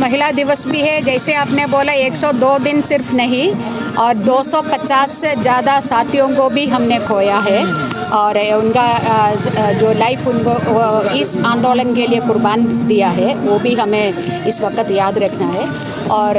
महिला दिवस भी है। जैसे आपने बोला 102 दिन सिर्फ नहीं और 250 से ज़्यादा साथियों को भी हमने खोया है और उनका जो लाइफ उनको इस आंदोलन के लिए कुर्बान दिया है वो भी हमें इस वक्त याद रखना है। और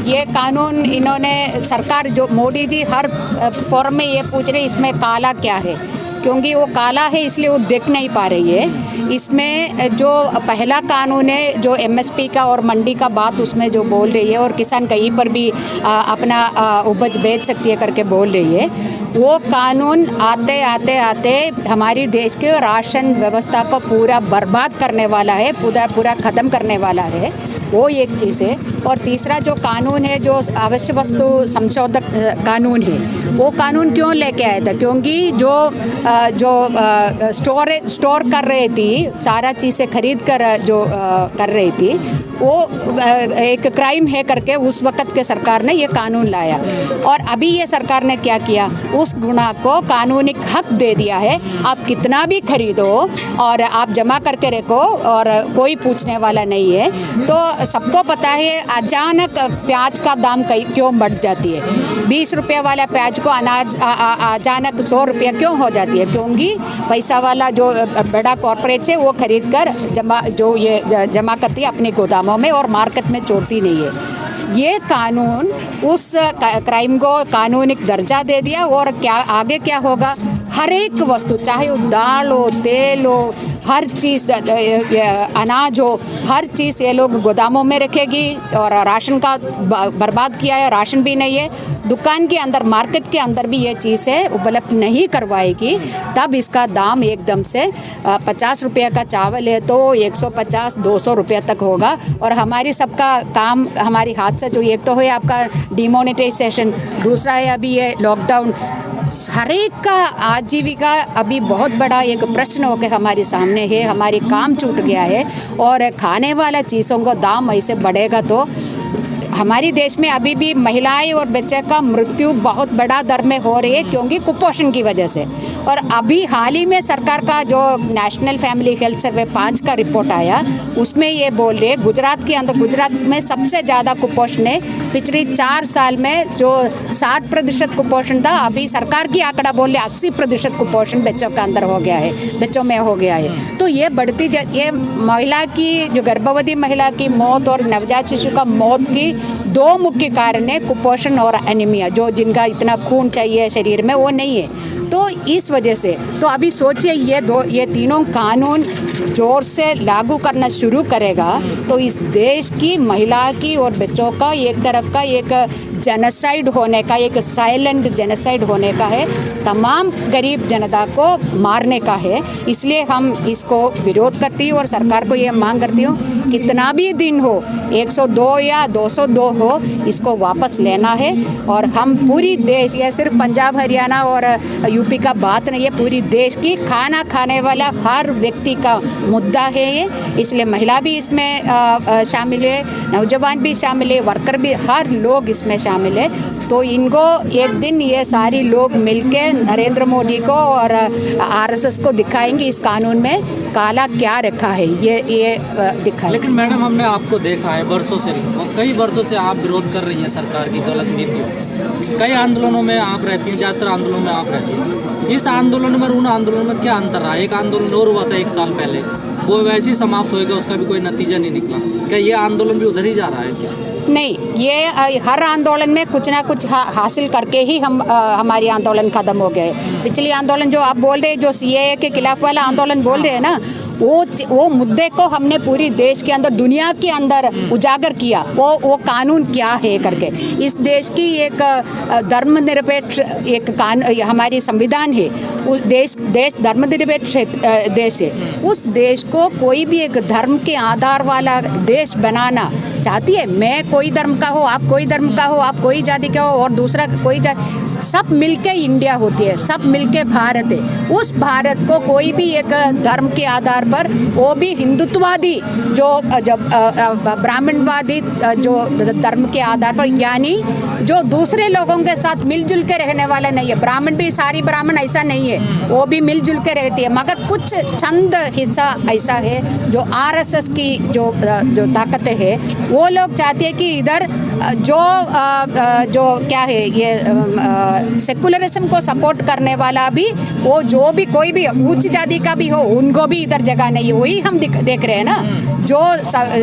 ये कानून इन्होंने सरकार जो मोदी जी हर फोरम में ये पूछ रहे इसमें काला क्या है, क्योंकि वो काला है इसलिए वो देख नहीं पा रही है। इसमें जो पहला कानून है जो एमएसपी का और मंडी का बात उसमें जो बोल रही है और किसान कहीं पर भी अपना उपज बेच सकती है करके बोल रही है, वो कानून आते आते आते हमारी देश के राशन व्यवस्था को पूरा बर्बाद करने वाला है, पूरा ख़त्म करने वाला है। वो एक चीज़ है। और तीसरा जो कानून है जो आवश्यक वस्तु संशोधक कानून है, वो कानून क्यों लेके आया था, क्योंकि जो स्टोर कर रही थी सारा चीज़ें खरीद कर जो कर रही थी वो एक क्राइम है करके उस वक्त के सरकार ने ये कानून लाया। और अभी ये सरकार ने क्या किया, उस गुनाह को कानूनी हक दे दिया है। आप कितना भी खरीदो और आप जमा करके रखो और कोई पूछने वाला नहीं है। तो सबको पता है अचानक प्याज का दाम क्यों बढ़ जाती है। 20 रुपये वाला प्याज को अनाज अचानक 100 रुपये क्यों हो जाती है, क्योंकि पैसा वाला जो बड़ा कॉरपोरेट है वो खरीद कर जमा करती है अपने गोदामों में और मार्केट में छोड़ती नहीं है। ये कानून उस क्राइम को कानूनी दर्जा दे दिया। और क्या आगे क्या होगा, हर एक वस्तु चाहे वो दाल हो, तेल हो, हर चीज़ अनाज हो, हर चीज़ ये लोग गोदामों में रखेगी। और राशन का बर्बाद किया है, राशन भी नहीं है, दुकान के अंदर मार्केट के अंदर भी ये चीज़ें उपलब्ध नहीं करवाएगी। तब इसका दाम एकदम से 50 रुपये का चावल है तो 150-200 रुपये तक होगा। और हमारी सबका काम हमारी हाथ से जो एक तो है आपका डिमोनेटाइजेशन, दूसरा है अभी ये लॉकडाउन, हर एक का आजीविका अभी बहुत बड़ा एक प्रश्न होकर हमारे सामने है। हमारी काम छूट गया है और खाने वाला चीज़ों का दाम ऐसे बढ़ेगा तो हमारे देश में अभी भी महिलाएं और बच्चे का मृत्यु बहुत बड़ा दर में हो रही है, क्योंकि कुपोषण की वजह से। और अभी हाल ही में सरकार का जो नेशनल फैमिली हेल्थ सर्वे 5 का रिपोर्ट आया उसमें ये बोल रहे गुजरात के अंदर, गुजरात में सबसे ज़्यादा कुपोषण है। पिछले 4 साल में जो 60% कुपोषण था, अभी सरकार की आंकड़ा बोल रहे 80% कुपोषण बच्चों के अंदर हो गया है, बच्चों में हो गया है। तो ये बढ़ती ये महिला की जो गर्भवती महिला की मौत और नवजात शिशु का मौत की 2 मुख्य कारण है, कुपोषण और एनीमिया, जो जिनका इतना खून चाहिए शरीर में वो नहीं है। तो इस वजह से तो अभी सोचिए ये तीनों कानून जोर से लागू करना शुरू करेगा तो इस देश की महिला की और बच्चों का एक तरफ का एक जेनोसाइड होने का, एक साइलेंट जेनोसाइड होने का है, तमाम गरीब जनता को मारने का है। इसलिए हम इसको विरोध करती हूँ और सरकार को ये मांग करती हूँ, कितना भी दिन हो, 102 या 202 हो, इसको वापस लेना है। और हम पूरी देश, ये सिर्फ पंजाब हरियाणा और यूपी का बात नहीं है, पूरी देश की खाना खाने वाला हर व्यक्ति का मुद्दा है ये। इसलिए महिला भी इसमें शामिल है, नौजवान भी शामिल है, वर्कर भी, हर लोग इसमें शामिल है। तो इनको एक दिन ये सारी लोग मिलके नरेंद्र मोदी को और आरएसएस को दिखाएंगे इस कानून में काला क्या रखा है, ये दिखाएंगे। लेकिन मैडम हमने आपको देखा है वर्षों से, कई वर्षों से आप विरोध कर रही हैं सरकार की गलत नीतियों। कई आंदोलनों में आप रहती हैं, ज़्यादातर आंदोलनों में आप रहती हैं। इस आंदोलन में उन आंदोलनों में क्या अंतर रहा? एक आंदोलन और हुआ था 1 साल पहले, वो वैसे ही समाप्त हो गया, उसका भी कोई नतीजा नहीं निकला। क्या ये आंदोलन भी उधर ही जा रहा है क्या? नहीं, ये हर आंदोलन में कुछ ना कुछ हासिल करके ही हमारी आंदोलन खत्म हो गए। पिछली आंदोलन जो आप बोल रहे हैं, जो सीएए के खिलाफ वाला आंदोलन बोल रहे हैं ना, वो मुद्दे को हमने पूरी देश के अंदर, दुनिया के अंदर उजागर किया, वो कानून क्या है करके। इस देश की एक धर्मनिरपेक्ष एक हमारी संविधान है, उस देश धर्मनिरपेक्ष देश है। उस देश को कोई भी एक धर्म के आधार वाला देश बनाना चाहती है। मैं कोई धर्म का हो, आप कोई धर्म का हो, आप कोई जाति का हो और दूसरा कोई जाति, सब मिलके इंडिया होती है, सब मिलके भारत है। उस भारत को कोई भी एक धर्म के आधार पर, वो भी हिंदुत्ववादी जो जब ब्राह्मणवादी जो धर्म के आधार पर, यानी जो दूसरे लोगों के साथ मिलजुल के रहने वाला नहीं है। ब्राह्मण भी सारी ब्राह्मण ऐसा नहीं है, वो भी मिलजुल के रहती है, मगर कुछ चंद हिस्सा ऐसा है जो आरएसएस की जो ताकतें है, वो लोग चाहते हैं कि इधर जो क्या है ये सेकुलरिज्म को सपोर्ट करने वाला भी, वो जो भी कोई भी उच्च जाति का भी हो, उनको भी इधर जगह नहीं है। वही हम देख रहे हैं ना, जो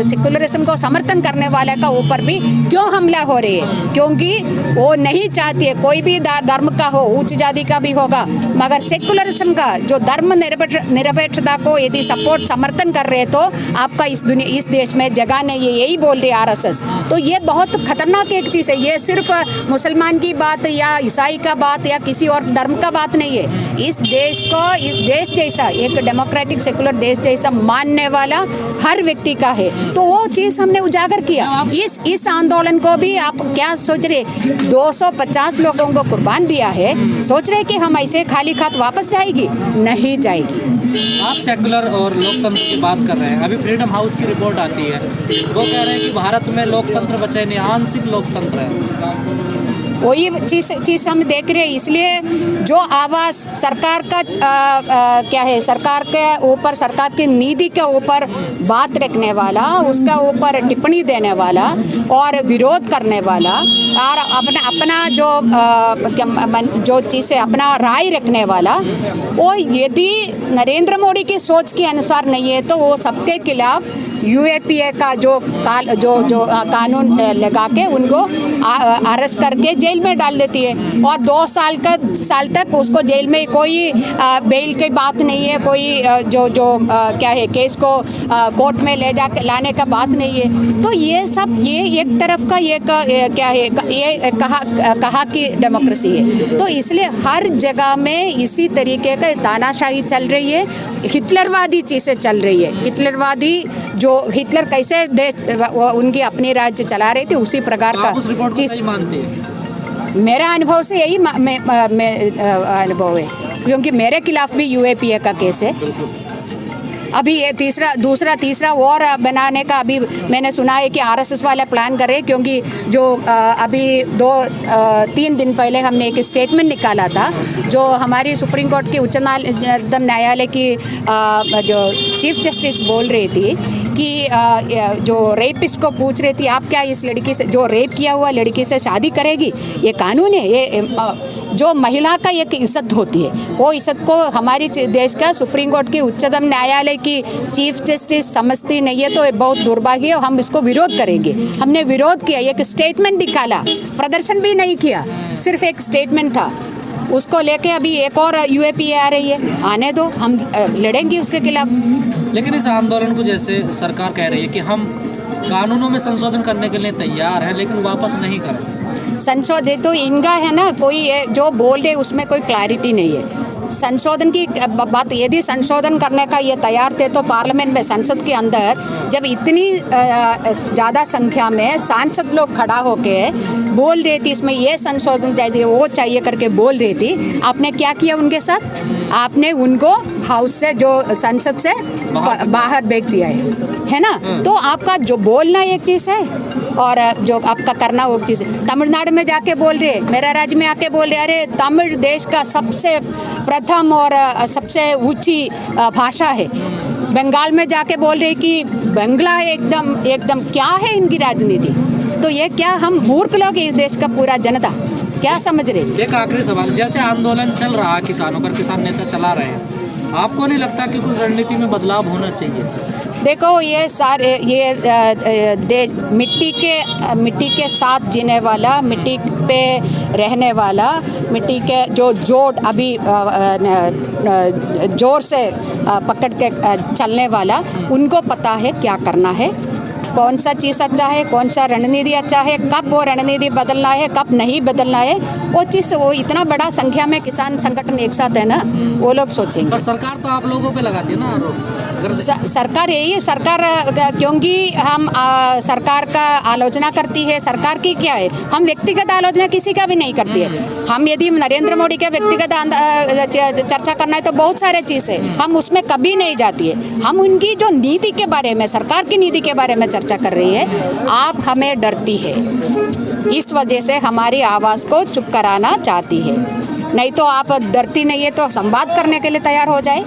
सेकुलरिज्म को समर्थन करने वाले का ऊपर भी क्यों हमला हो रही है, क्योंकि वो नहीं चाहती है कोई भी धर्म का हो, उच्च जाति का भी होगा, मगर सेकुलरिज्म का जो धर्म निरपेक्षता को यदि सपोर्ट समर्थन कर रहे तो आपका इस देश में जगह नहीं है, यही बोल रही है आरएसएस। तो ये बहुत खतरनाक एक चीज़ है। ये सिर्फ मुसलमान की बात या ईसाई का बात या किसी और धर्म का बात नहीं है। इस देश को, इस देश जैसा एक डेमोक्रेटिक सेकुलर देश जैसा मानने वाला हर व्यक्ति का है, तो वो चीज़ हमने उजागर किया। इस आंदोलन को भी आप क्या सोच रहे, 250 लोगों को कुर्बान दिया है, सोच रहे कि हम ऐसे खाली खात वापस जाएगी? नहीं जाएगी। आप सेकुलर और लोकतंत्र की बात कर रहे हैं, अभी फ्रीडम हाउस की रिपोर्ट आती है, वो कह रहे हैं कि भारत में लोकतंत्र बचा नहीं, आंशिक लोकतंत्र है। वही चीज़ हम देख रहे हैं। इसलिए जो आवाज़ सरकार का क्या है, सरकार के ऊपर, सरकार की नीति के ऊपर बात रखने वाला, उसका ऊपर टिप्पणी देने वाला और विरोध करने वाला और अपना जो चीज़ है अपना राय रखने वाला, वो यदि नरेंद्र मोदी की सोच के अनुसार नहीं है तो वो सबके खिलाफ यूएपीए का जो कानून लगा के उनको अरेस्ट करके जेल में डाल देती है और 2 साल तक उसको जेल में कोई बेल की बात नहीं है, कोई क्या है केस को कोर्ट में लाने का बात नहीं है। तो ये सब ये एक तरफ का ये क्या है, ये कहा कि डेमोक्रेसी है। तो इसलिए हर जगह में इसी तरीके का तानाशाही चल रही है, हिटलरवादी चीज़ें चल रही है। हिटलरवादी जो हिटलर कैसे देश उनकी अपनी राज्य चला रहे थे, उसी प्रकार का चीज़ मानते हैं। मेरा अनुभव से यही अनुभव है, क्योंकि मेरे खिलाफ भी यूएपीए का केस है। अभी ये तीसरा वॉर बनाने का अभी मैंने सुना है कि आरएसएस वाले प्लान कर रहे हैं, क्योंकि जो अभी 2-3 दिन पहले हमने एक स्टेटमेंट निकाला था, जो हमारी सुप्रीम कोर्ट की उच्चतम न्यायालय की जो चीफ जस्टिस बोल रही थी कि जो रेपिस्ट को पूछ रही थी, आप क्या इस लड़की से, जो रेप किया हुआ लड़की से शादी करेगी? ये कानून है, ये जो महिला का एक इज्जत होती है, वो इज्जत को हमारी देश का सुप्रीम कोर्ट की उच्चतम न्यायालय की चीफ जस्टिस समझती नहीं है। तो ये बहुत दुर्भाग्य है, हम इसको विरोध करेंगे। हमने विरोध किया, एक स्टेटमेंट निकाला, प्रदर्शन भी नहीं किया, सिर्फ एक स्टेटमेंट था। उसको लेके अभी एक और यूएपीए आ रही है, आने दो, हम लड़ेंगे उसके खिलाफ। लेकिन इस आंदोलन को जैसे सरकार कह रही है कि हम कानूनों में संशोधन करने के लिए तैयार हैं, लेकिन वापस नहीं करें। संशोधित तो इनका है ना, कोई जो बोल रहे उसमें कोई क्लैरिटी नहीं है। संशोधन की बात, यदि संशोधन करने का ये तैयार थे तो पार्लियामेंट में, संसद के अंदर जब इतनी ज़्यादा संख्या में सांसद लोग खड़ा होके बोल रहे थे इसमें ये संशोधन चाहिए, वो चाहिए करके बोल रही थी, आपने क्या किया उनके साथ? आपने उनको हाउस से, जो संसद से बाहर भेज दिया है ना? तो आपका जो बोलना एक चीज़ है और जो आपका करना वो चीज़ है। तमिलनाडु में जाके बोल रहे, मेरा राज्य में आके बोल रहे, अरे तमिल देश का सबसे प्रथम और सबसे ऊंची भाषा है। बंगाल में जाके बोल रहे कि बंगला एकदम क्या है इनकी राजनीति? तो ये क्या हम मूर्ख लोग, इस देश का पूरा जनता क्या समझ रहे? एक आखिरी सवाल, जैसे आंदोलन चल रहा है किसानों का, किसान नेता चला रहे हैं, आपको नहीं लगता कि कुछ रणनीति में बदलाव होना चाहिए? देखो, ये सारे देश मिट्टी के साथ जीने वाला, मिट्टी पे रहने वाला, मिट्टी के जो जोड़ अभी जोर से पकड़ के चलने वाला, उनको पता है क्या करना है, कौन सा चीज़ अच्छा है, कौन सा रणनीति अच्छा है, कब वो रणनीति बदलना है, कब नहीं बदलना है, वो चीज़, वो इतना बड़ा संख्या में किसान संगठन एक साथ है ना, वो लोग सोचेंगे। पर सरकार तो आप लोगों पे लगाती है ना आरोप। सरकार यही सरकार क्योंकि हम सरकार का आलोचना करती है। सरकार की क्या है, हम व्यक्तिगत आलोचना किसी का भी नहीं करती है। हम यदि नरेंद्र मोदी के व्यक्तिगत चर्चा करना है तो बहुत सारे चीज़ है, हम उसमें कभी नहीं जाती है। हम उनकी जो नीति के बारे में, सरकार की नीति के बारे में चर्चा कर रही है। आप हमें डरती है, इस वजह से हमारी आवाज़ को चुप कराना चाहती है। नहीं तो आप डरती नहीं है तो संवाद करने के लिए तैयार हो जाए।